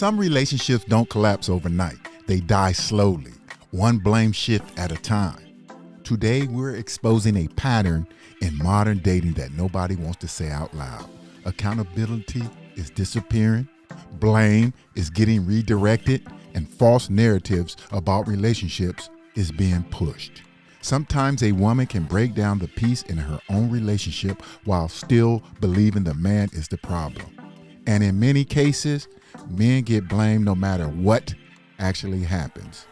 Some relationships don't collapse overnight. They die slowly, one blame shift at a time. Today, we're exposing a pattern in modern dating that nobody wants to say out loud. Accountability is disappearing, blame is getting redirected, and false narratives about relationships is being pushed. Sometimes a woman can break down the peace in her own relationship while still believing the man is the problem. And in many cases, men get blamed no matter what actually happens.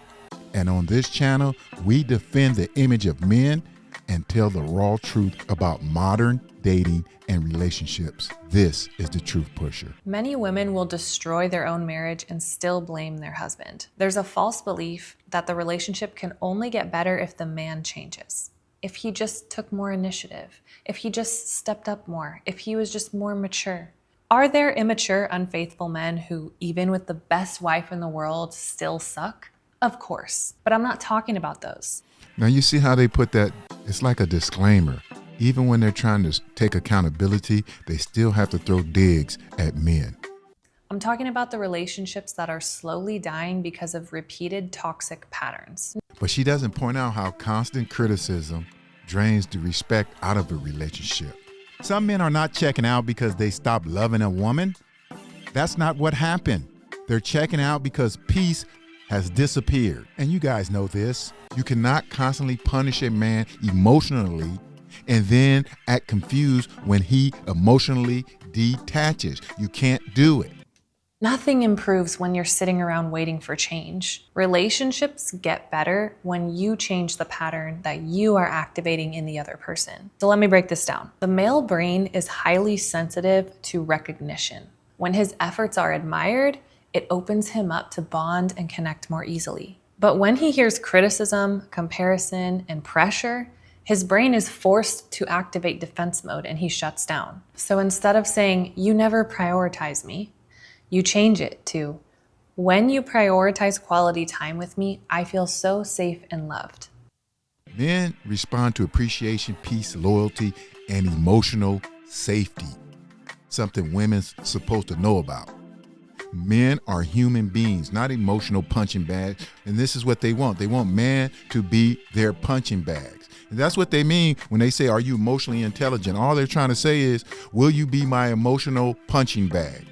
And on this channel, we defend the image of men and tell the raw truth about modern dating and relationships. This is the Truth Pusher. Many women will destroy their own marriage and still blame their husband. There's a false belief that the relationship can only get better if the man changes. If he just took more initiative, if he just stepped up more, if he was just more mature. Are there immature, unfaithful men who, even with the best wife in the world, still suck? Of course, but I'm not talking about those. Now you see how they put that, it's like a disclaimer. Even when they're trying to take accountability, they still have to throw digs at men. I'm talking about the relationships that are slowly dying because of repeated toxic patterns. But she doesn't point out how constant criticism drains the respect out of a relationship. Some men are not checking out because they stopped loving a woman. That's not what happened. They're checking out because peace has disappeared. And you guys know this. You cannot constantly punish a man emotionally and then act confused when he emotionally detaches. You can't do it. Nothing improves when you're sitting around waiting for change. Relationships get better when you change the pattern that you are activating in the other person. So let me break this down. The male brain is highly sensitive to recognition. When his efforts are admired, it opens him up to bond and connect more easily. But when he hears criticism, comparison, and pressure, his brain is forced to activate defense mode and he shuts down. So instead of saying, "You never prioritize me," you change it to, "When you prioritize quality time with me, I feel so safe and loved." Men respond to appreciation, peace, loyalty, and emotional safety, something women's supposed to know about. Men are human beings, not emotional punching bags. And this is what they want. They want man to be their punching bags. And that's what they mean when they say, "Are you emotionally intelligent?" All they're trying to say is, "Will you be my emotional punching bag?"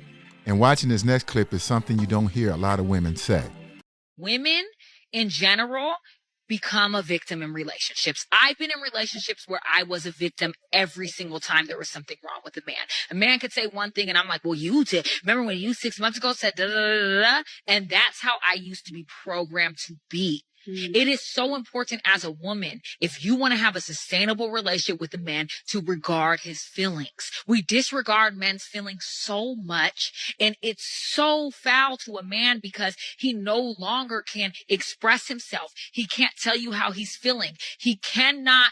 And watching this next clip is something you don't hear a lot of women say. Women in general become a victim in relationships. I've been in relationships where I was a victim every single time there was something wrong with a man. A man could say one thing and I'm like, "Well, you did. Remember when you 6 months ago said da da da da?" And that's how I used to be programmed to be. It is so important as a woman, if you want to have a sustainable relationship with a man, to regard his feelings. We disregard men's feelings so much, and it's so foul to a man because he no longer can express himself. He can't tell you how he's feeling. He cannot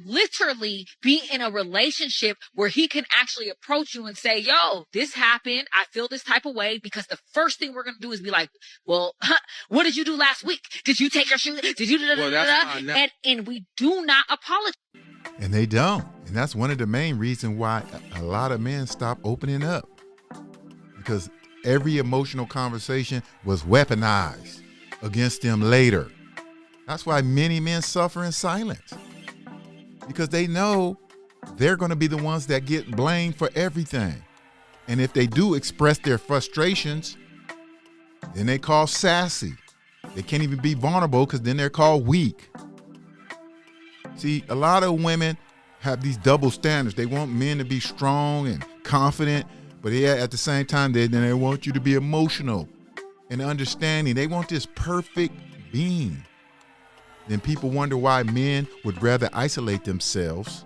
literally be in a relationship where he can actually approach you and say, "Yo, this happened. I feel this type of way," because the first thing we're going to do is be like, "Well, what did you do last week? Did you take your shoes? Did you da da da da?" And we do not apologize. And they don't. And that's one of the main reasons why a lot of men stop opening up. Because every emotional conversation was weaponized against them later. That's why many men suffer in silence. Because they know they're going to be the ones that get blamed for everything. And if they do express their frustrations, then they call sassy. They can't even be vulnerable because then they're called weak. See, a lot of women have these double standards. They want men to be strong and confident, but at the same time, they want you to be emotional and understanding. They want this perfect being. Then people wonder why men would rather isolate themselves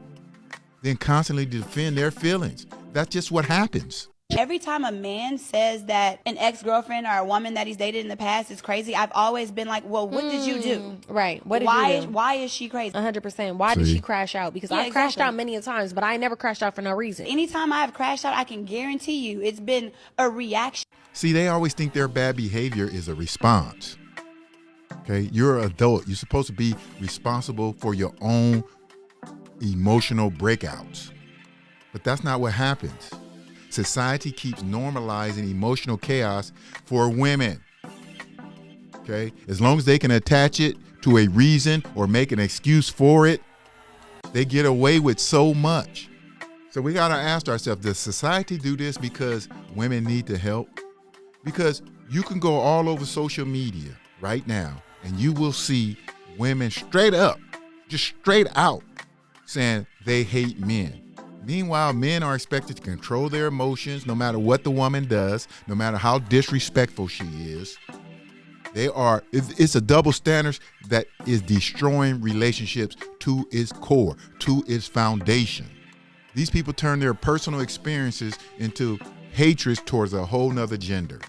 than constantly defend their feelings. That's just what happens. Every time a man says that an ex-girlfriend or a woman that he's dated in the past is crazy, I've always been like, "Well, what did you do?" Right. What did you do? Why is she crazy? 100%. Why did she crash out? Because I crashed out many a times, but I never crashed out for no reason. Anytime I have crashed out, I can guarantee you it's been a reaction. See, they always think their bad behavior is a response. Okay, you're an adult. You're supposed to be responsible for your own emotional breakouts. But that's not what happens. society keeps normalizing emotional chaos for women. Okay? As long as they can attach it to a reason or make an excuse for it, they get away with so much. So we got to ask ourselves, does society do this because women need the help? Because you can go all over social media right now and you will see women straight up, just straight out saying they hate men. Meanwhile, men are expected to control their emotions no matter what the woman does, no matter how disrespectful she is. It's a double standard that is destroying relationships to its core, to its foundation. These people turn their personal experiences into hatred towards a whole nother gender.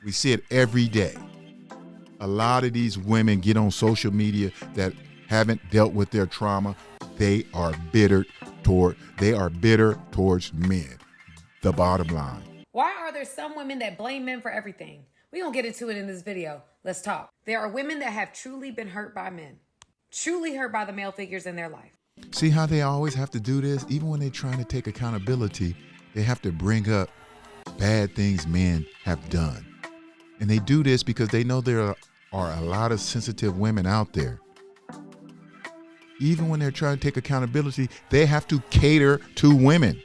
We see it every day. A lot of these women get on social media that haven't dealt with their trauma. They are bitter towards men. The bottom line. Why are there some women that blame men for everything? We don't get into it in this video. Let's talk. There are women that have truly been hurt by men, truly hurt by the male figures in their life. See how they always have to do this? Even when they're trying to take accountability, they have to bring up bad things men have done. And they do this because they know there are a lot of sensitive women out there. Even when they're trying to take accountability, they have to cater to women.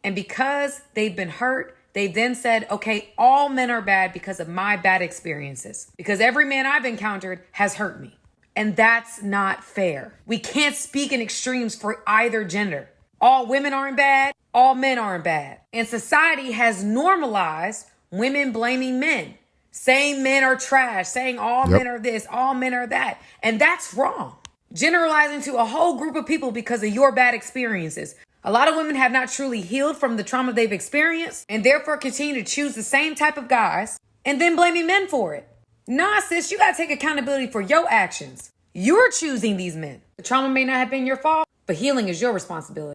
And because they've been hurt, they then said, okay, all men are bad because of my bad experiences. Because every man I've encountered has hurt me. And that's not fair. We can't speak in extremes for either gender. All women aren't bad. All men aren't bad. And society has normalized women blaming men, saying men are trash, saying all men are this, all men are that. And that's wrong. Generalizing to a whole group of people because of your bad experiences. A lot of women have not truly healed from the trauma they've experienced and therefore continue to choose the same type of guys and then blaming men for it. Nah, sis, you gotta take accountability for your actions. You're choosing these men. The trauma may not have been your fault, but healing is your responsibility.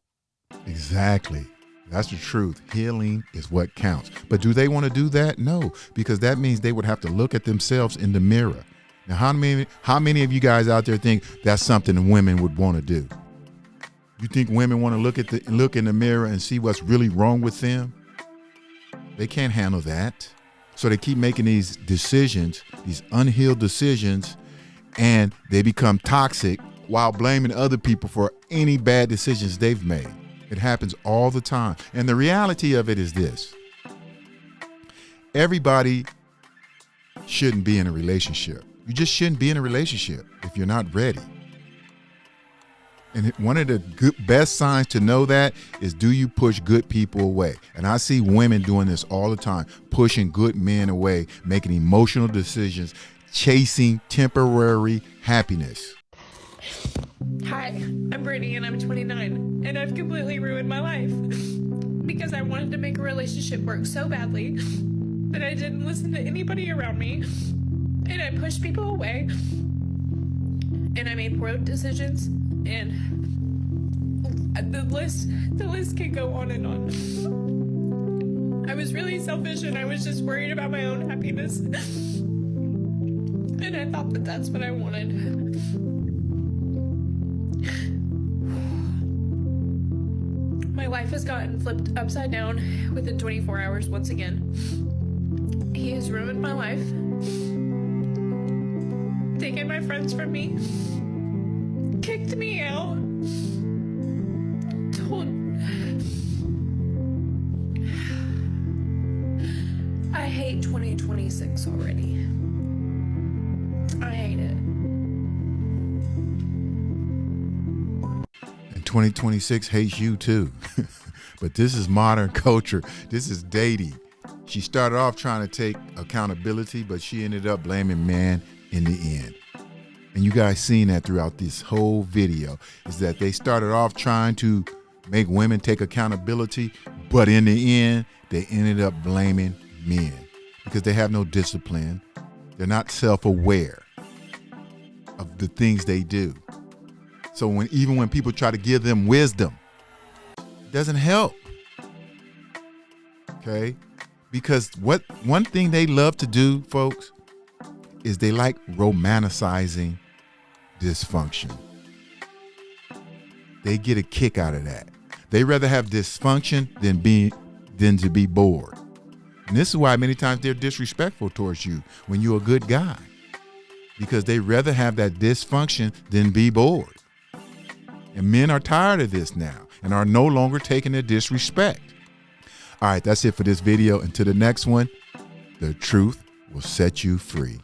Exactly. That's the truth. Healing is what counts. But do they want to do that? No, because that means they would have to look at themselves in the mirror. Now, how many of you guys out there think that's something women would want to do? You think women want to look in the mirror and see what's really wrong with them? They can't handle that. So they keep making these decisions, these unhealed decisions, and they become toxic while blaming other people for any bad decisions they've made. It happens all the time. And the reality of it is this. Everybody shouldn't be in a relationship. You just shouldn't be in a relationship if you're not ready. And one of the best signs to know that is, do you push good people away? And I see women doing this all the time, pushing good men away, making emotional decisions, chasing temporary happiness. Hi, I'm Brittany and I'm 29, and I've completely ruined my life because I wanted to make a relationship work so badly that I didn't listen to anybody around me, and I pushed people away, and I made poor decisions, and the list can go on and on. I was really selfish, and I was just worried about my own happiness, and I thought that that's what I wanted. My life has gotten flipped upside down within 24 hours once again. He has ruined my life, taken my friends from me, kicked me out, I hate 2026 already. I hate it. 2026 hates you too. But this is modern culture. This is dating. She started off trying to take accountability, but she ended up blaming man in the end. And you guys seen that throughout this whole video, is that they started off trying to make women take accountability, but in the end, they ended up blaming men because they have no discipline. They're not self-aware of the things they do. So even when people try to give them wisdom, it doesn't help. Okay? Because one thing they love to do, folks, is they like romanticizing dysfunction. They get a kick out of that. They rather have dysfunction than than to be bored. And this is why many times they're disrespectful towards you when you're a good guy, because they rather have that dysfunction than be bored. And men are tired of this now and are no longer taking the disrespect. All right, that's it for this video. Until the next one, the truth will set you free.